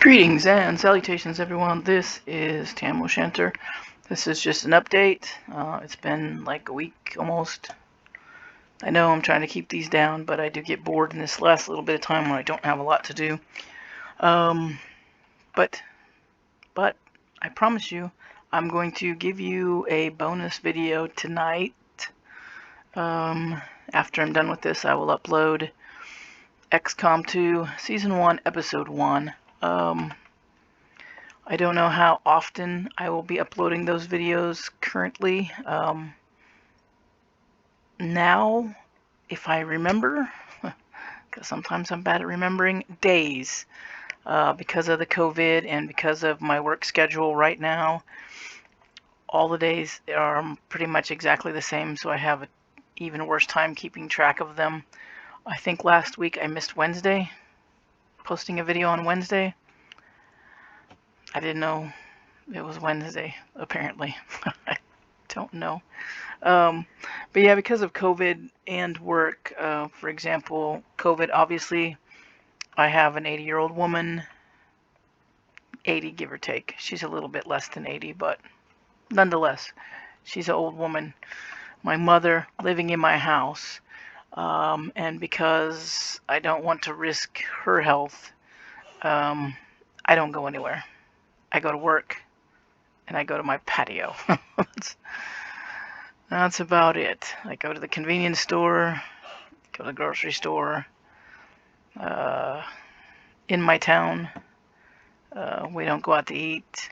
Greetings and salutations, everyone. This is Tam O'Shanter. This is just an update. It's been like a week almost. I know I'm trying to keep these down, but I do get bored in this last little bit of time when I don't have a lot to do. But I promise you, I'm going to give you a bonus video tonight. After I'm done with this, I will upload XCOM 2 Season 1, Episode 1. I don't know how often I will be uploading those videos currently. Now, if I remember, because sometimes I'm bad at remembering, days. Because of the COVID and because of my work schedule right now, all the days are pretty much exactly the same, so I have an even worse time keeping track of them. I think last week I missed Wednesday, posting a video on Wednesday. I didn't know it was Wednesday, apparently. I don't know. But yeah, because of COVID and work, for example, COVID, obviously, I have an 80-year-old woman, 80 give or take. She's a little bit less than 80, but nonetheless, she's an old woman. My mother living in my house, and because I don't want to risk her health, I don't go anywhere. I go to work, and I go to my patio. That's about it. I go to the convenience store, go to the grocery store. In my town, we don't go out to eat.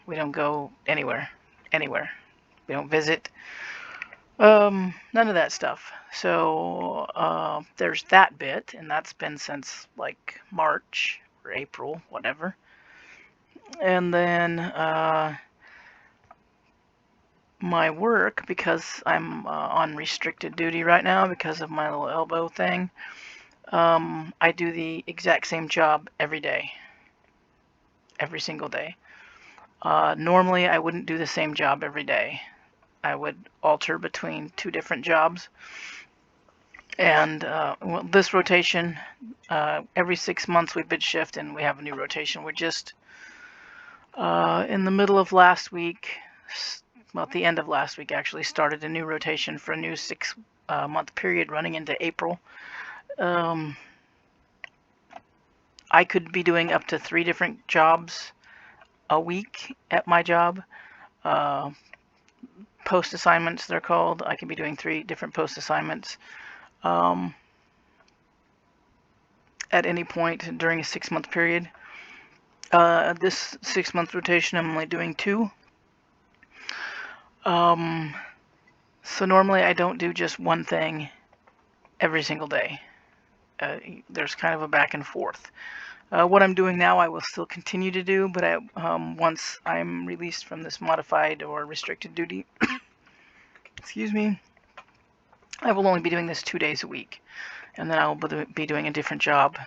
We don't go anywhere. We don't visit. None of that stuff. So there's that bit, and that's been since like March or April, whatever. And then my work, because I'm on restricted duty right now because of my little elbow thing, I do the exact same job every day, every single day. Normally I wouldn't do the same job every day. I would alter between two different jobs. And well, this rotation, every 6 months we bid shift and we have a new rotation. We're just in the middle of last week, well, at the end of last week actually, started a new rotation for a new 6-month period running into April. I could be doing up to 3 different jobs a week at my job. Post assignments, they're called. I could be doing 3 different post assignments at any point during a 6-month period. This 6-month rotation, I'm only doing 2. So normally I don't do just one thing every single day. There's kind of a back and forth. What I'm doing now I will still continue to do, but once I'm released from this modified or restricted duty, excuse me, I will only be doing this 2 days a week, and then I will be doing a different job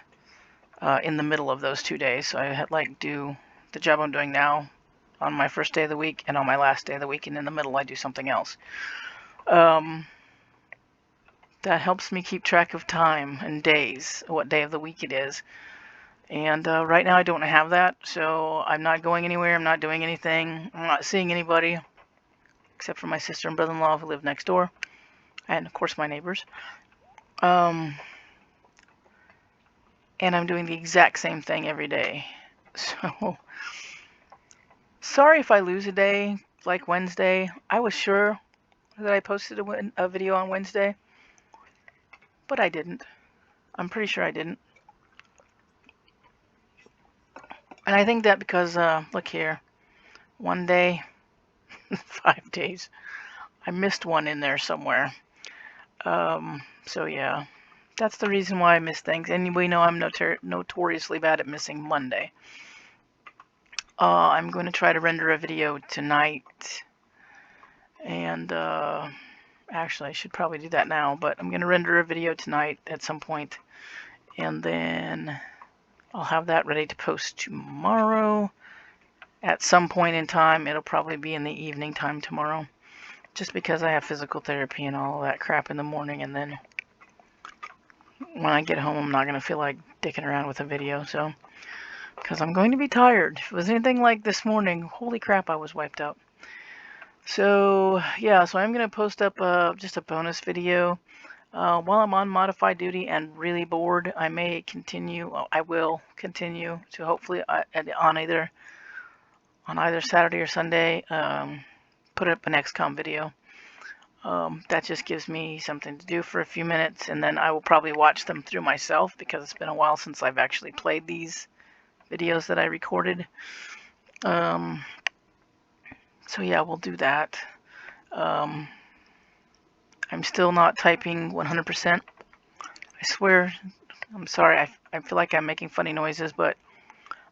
in the middle of those 2 days. So I do the job I'm doing now on my first day of the week and on my last day of the week, and in the middle I do something else. That helps me keep track of time and days, what day of the week it is. And right now I don't have that, so I'm not going anywhere, I'm not doing anything, I'm not seeing anybody, except for my sister and brother-in-law who live next door, and of course my neighbors. And I'm doing the exact same thing every day. So, sorry if I lose a day, like Wednesday. I was sure that I posted a video on Wednesday, but I didn't. I'm pretty sure I didn't. And I think that because, look here, 1 day, 5 days, I missed one in there somewhere. So yeah, that's the reason why I miss things. And we know I'm notoriously bad at missing Monday. I'm going to try to render a video tonight. And actually, I should probably do that now, but I'm going to render a video tonight at some point. And then I'll have that ready to post tomorrow. At some point in time, it'll probably be in the evening time tomorrow. Just because I have physical therapy and all that crap in the morning, and then when I get home I'm not going to feel like dicking around with a video. So because I'm going to be tired. If it was anything like this morning, holy crap, I was wiped out. So yeah, so I'm going to post up just a bonus video. While I'm on modified duty and really bored, I may continue. Well, I will continue to hopefully on either Saturday or Sunday put up an XCOM video. That just gives me something to do for a few minutes, and then I will probably watch them through myself because it's been a while since I've actually played these videos that I recorded. So yeah, we'll do that. I'm still not typing 100%. I swear. I'm sorry. I feel like I'm making funny noises, but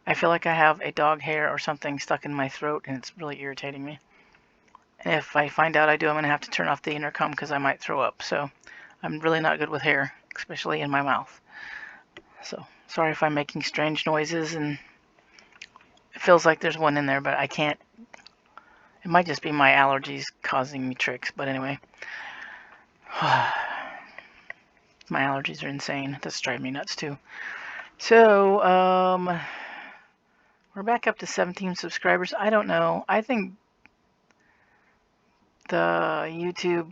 I feel like I have a dog hair or something stuck in my throat, and it's really irritating me. And if I find out I do, I'm going to have to turn off the intercom because I might throw up. So I'm really not good with hair, especially in my mouth. So sorry if I'm making strange noises, and it feels like there's one in there, but I can't. It might just be my allergies causing me tricks, but anyway. My allergies are insane. That's driving me nuts too. So, we're back up to 17 subscribers. I don't know. I think the YouTube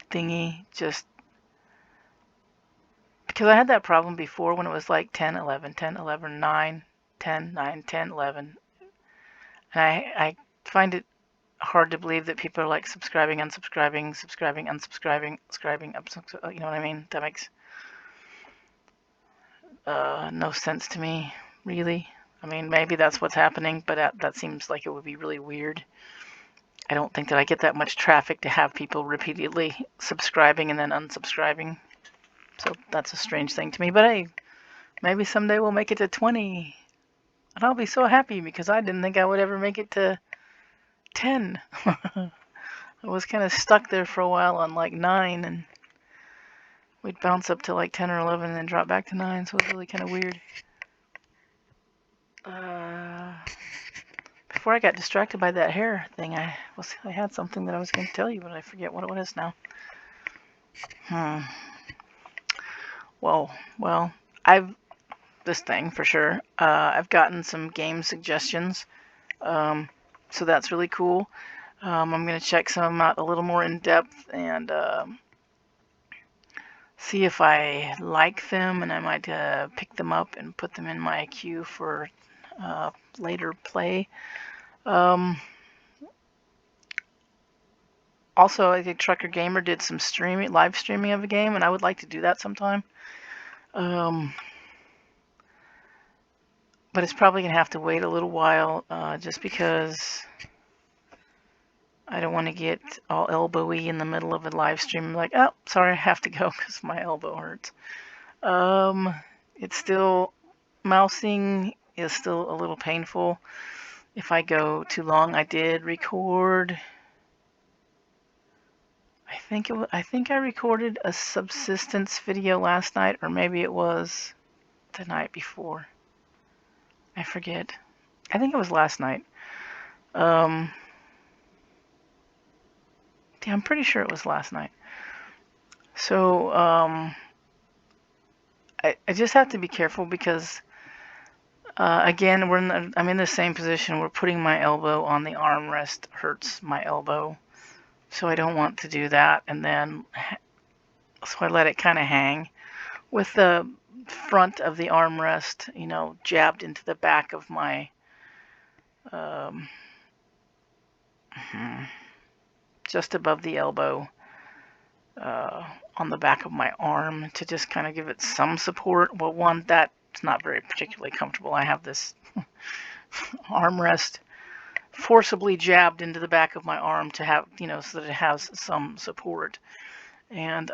thingy just... Because I had that problem before when it was like 10, 11, 10, 11, 9, 10, 9, 10, 11. And I find it hard to believe that people are like subscribing, unsubscribing, subscribing, unsubscribing, subscribing, you know what I mean? That makes no sense to me, really. I mean, maybe that's what's happening, but that seems like it would be really weird. I don't think that I get that much traffic to have people repeatedly subscribing and then unsubscribing. So that's a strange thing to me. But hey, maybe someday we'll make it to 20. And I'll be so happy because I didn't think I would ever make it to 10. I was kind of stuck there for a while on like 9, and we'd bounce up to like 10 or 11 and then drop back to 9, so it was really kind of weird. Before I got distracted by that hair thing, I had something that I was going to tell you, but I forget what it was now. Well, this thing for sure. I've gotten some game suggestions, so that's really cool. I'm going to check some of them out a little more in depth and see if I like them, and I might pick them up and put them in my queue for later play. Also, I think Trucker Gamer did some live streaming of a game, and I would like to do that sometime. But it's probably going to have to wait a little while, just because I don't want to get all elbowy in the middle of a live stream. I'm like, oh, sorry, I have to go because my elbow hurts. It's still, mousing is still a little painful if I go too long. I did record, I think I recorded a subsistence video last night, or maybe it was the night before. I forget. I think it was last night. Yeah, I'm pretty sure it was last night. So, I just have to be careful because, again, I'm in the same position. We're putting my elbow on the armrest, hurts my elbow. So I don't want to do that. And then, so I let it kind of hang with the front of the armrest, jabbed into the back of my, just above the elbow, on the back of my arm to just kind of give it some support. Well, one, that's not very particularly comfortable. I have this armrest forcibly jabbed into the back of my arm to have, so that it has some support. And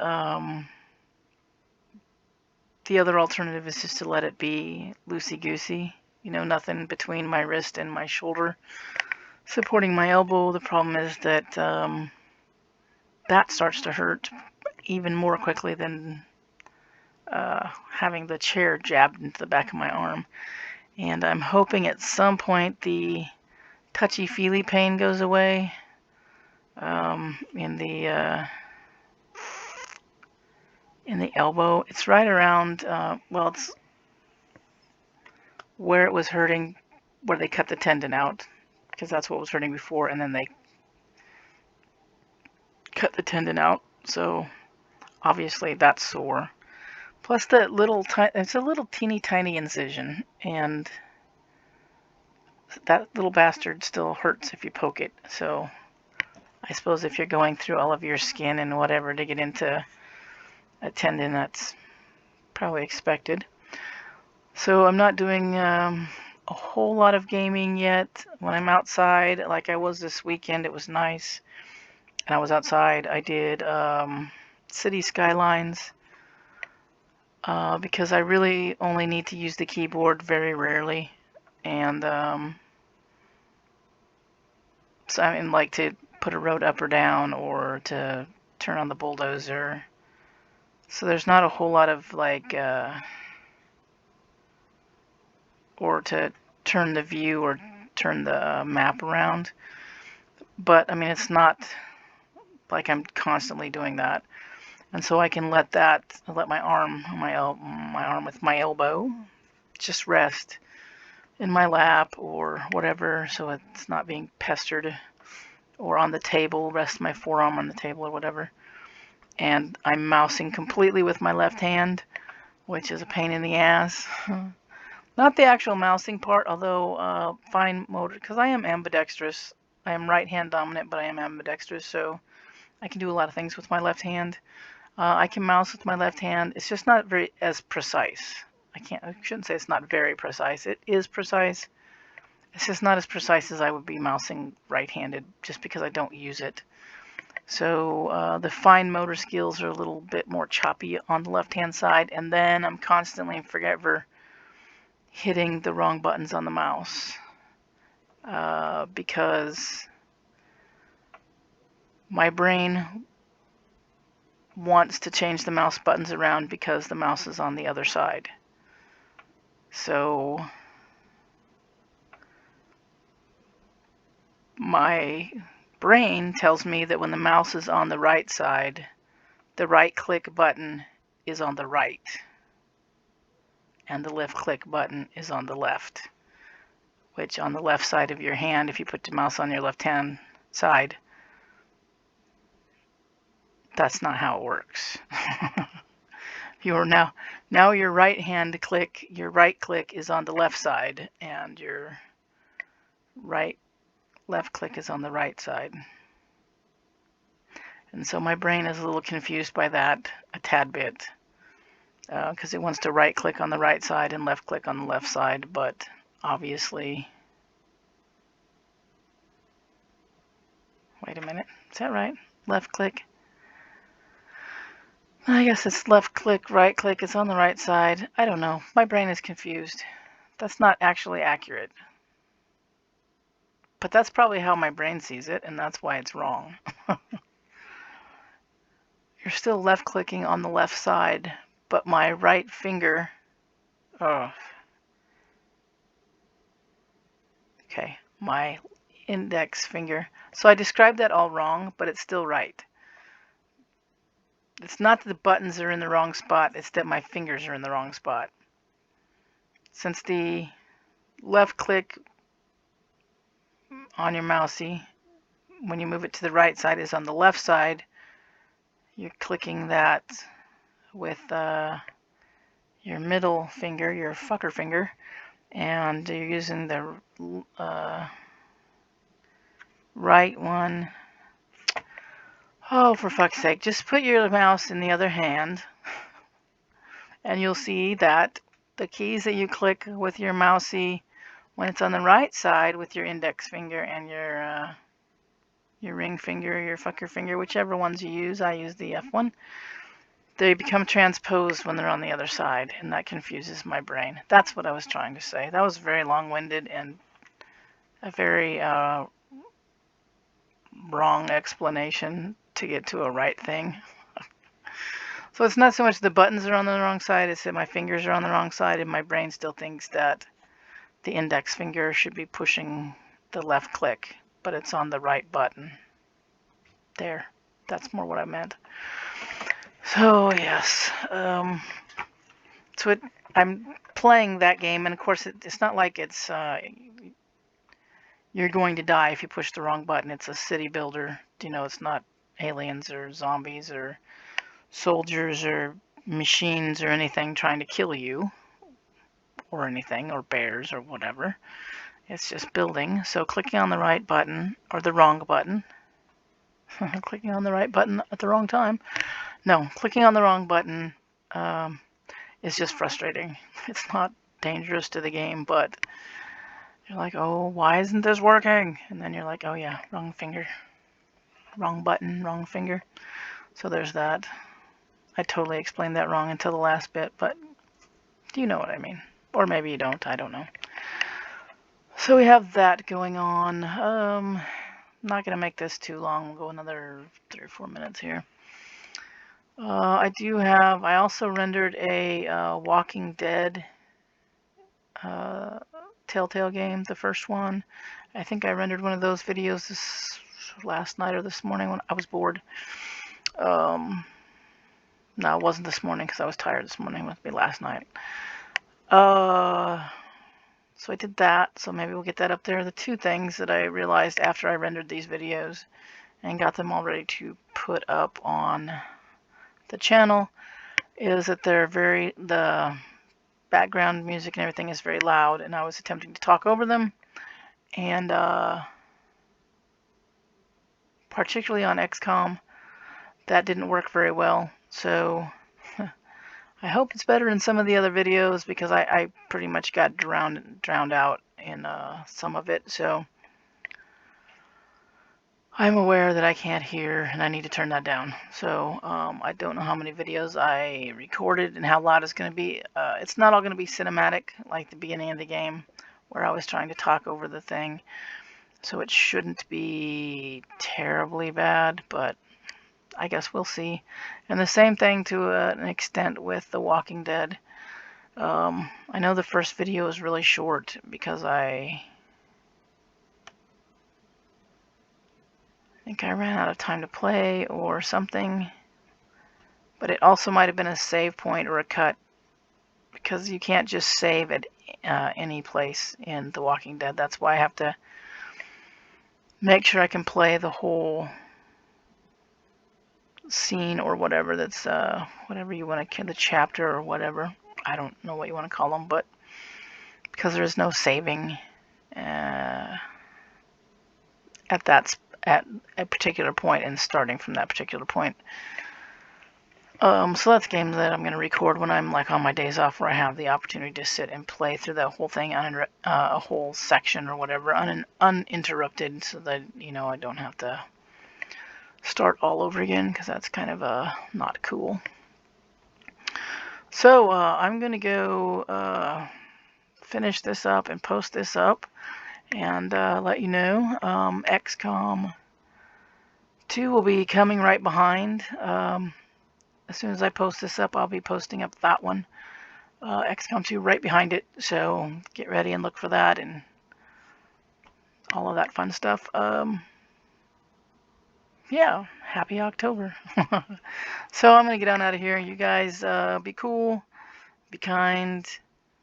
the other alternative is just to let it be loosey-goosey, nothing between my wrist and my shoulder supporting my elbow. The problem is that that starts to hurt even more quickly than having the chair jabbed into the back of my arm. And I'm hoping at some point the touchy-feely pain goes away in the elbow. It's right around, well, where it was hurting, where they cut the tendon out, because that's what was hurting before, and then they cut the tendon out. So obviously that's sore. Plus the it's a little teeny tiny incision, and that little bastard still hurts if you poke it. So I suppose if you're going through all of your skin and whatever to get into a tendon, that's probably expected. So I'm not doing a whole lot of gaming yet. When I'm outside, like I was this weekend, it was nice. And I was outside. I did City Skylines because I really only need to use the keyboard very rarely. And so I mean, like to put a road up or down or to turn on the bulldozer. So there's not a whole lot of like, or to turn the view or turn the map around. But I mean, it's not like I'm constantly doing that. And so I can let my arm with my elbow just rest in my lap or whatever, so it's not being pestered, or on the table, rest my forearm on the table or whatever. And I'm mousing completely with my left hand, which is a pain in the ass. Not the actual mousing part, although fine motor, because I am ambidextrous. I am right hand dominant, but I am ambidextrous, so I can do a lot of things with my left hand. I can mouse with my left hand. It's just not very as precise. I shouldn't say it's not very precise. It is precise. It's just not as precise as I would be mousing right-handed, just because I don't use it. So the fine motor skills are a little bit more choppy on the left-hand side, and then I'm constantly forever hitting the wrong buttons on the mouse because my brain wants to change the mouse buttons around because the mouse is on the other side. So my brain tells me that when the mouse is on the right side, the right click button is on the right, and the left click button is on the left, which on the left side of your hand, if you put the mouse on your left hand side, that's not how it works. Your right click is on the left side, and your left click is on the right side. And so my brain is a little confused by that a tad bit, because it wants to right click on the right side and left click on the left side, but obviously, wait a minute, is that right? Left click. I guess it's left click, right click, it's on the right side. I don't know. My brain is confused. That's not actually accurate. But that's probably how my brain sees it, and that's why it's wrong. You're still left clicking on the left side, but my right finger, my index finger. So I described that all wrong, but it's still right. It's not that the buttons are in the wrong spot, it's that my fingers are in the wrong spot. Since the left click on your mousey, when you move it to the right side, is on the left side, you're clicking that with your middle finger, your fucker finger, and you're using the right one. Oh, for fuck's sake, just put your mouse in the other hand, and you'll see that the keys that you click with your mousey when it's on the right side with your index finger and your ring finger, your fucker finger, whichever ones you use, I use the F one, they become transposed when they're on the other side, and that confuses my brain. That's what I was trying to say. That was very long-winded and a very wrong explanation to get to a right thing. So it's not so much the buttons are on the wrong side, it's that my fingers are on the wrong side, and my brain still thinks that the index finger should be pushing the left click, but it's on the right button. There, that's more what I meant. So yes, I'm playing that game, and of course it's not like it's you're going to die if you push the wrong button. It's a city builder. You know, it's not aliens or zombies or soldiers or machines or anything trying to kill you or anything, or bears or whatever. It's just building. So clicking on the right button or the wrong button. Clicking on the right button at the wrong time. No, clicking on the wrong button is just frustrating. It's not dangerous to the game, but you're like, oh, why isn't this working? And then you're like, oh yeah, wrong finger. Wrong button, wrong finger. So there's that. I totally explained that wrong until the last bit, but you know what I mean. Or maybe you don't, I don't know. So we have that going on. I'm not going to make this too long. We'll go another 3 or 4 minutes here. I also rendered a Walking Dead Telltale game, the first one. I think I rendered one of those videos this last night or this morning when I was bored. No, it wasn't this morning because I was tired this morning. It must be last night. So I did that, so maybe we'll get that up there. The two things that I realized after I rendered these videos and got them all ready to put up on the channel is that the background music and everything is very loud, and I was attempting to talk over them, and particularly on XCOM, that didn't work very well. So I hope it's better in some of the other videos, because I pretty much got drowned out in some of it. So I'm aware that I can't hear, and I need to turn that down. So I don't know how many videos I recorded and how loud it's going to be. It's not all going to be cinematic like the beginning of the game, where I was trying to talk over the thing. So it shouldn't be terribly bad, but I guess we'll see. And the same thing to an extent with The Walking Dead. I know the first video is really short because I think I ran out of time to play or something, but it also might have been a save point or a cut, because you can't just save at any place in The Walking Dead. That's why I have to make sure I can play the whole scene or whatever. That's whatever you want to, the chapter or whatever. I don't know what you want to call them, but because there is no saving at a particular point and starting from that particular point. So that's games that I'm going to record when I'm like on my days off, where I have the opportunity to sit and play through that whole thing on a whole section or whatever, uninterrupted, so that, you know, I don't have to start all over again, because that's kind of not cool. So I'm going to go finish this up and post this up and let you know. XCOM 2 will be coming right behind. As soon as I post this up, I'll be posting up that one. XCOM 2 right behind it, so get ready and look for that and all of that fun stuff. Yeah, happy October. So I'm going to get on out of here. You guys be cool, be kind,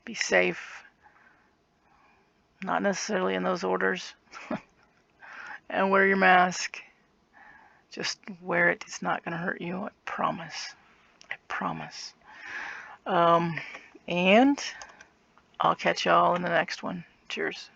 be safe. Not necessarily in those orders. And wear your mask. Just wear it. It's not going to hurt you. I promise. I promise. And I'll catch y'all in the next one. Cheers.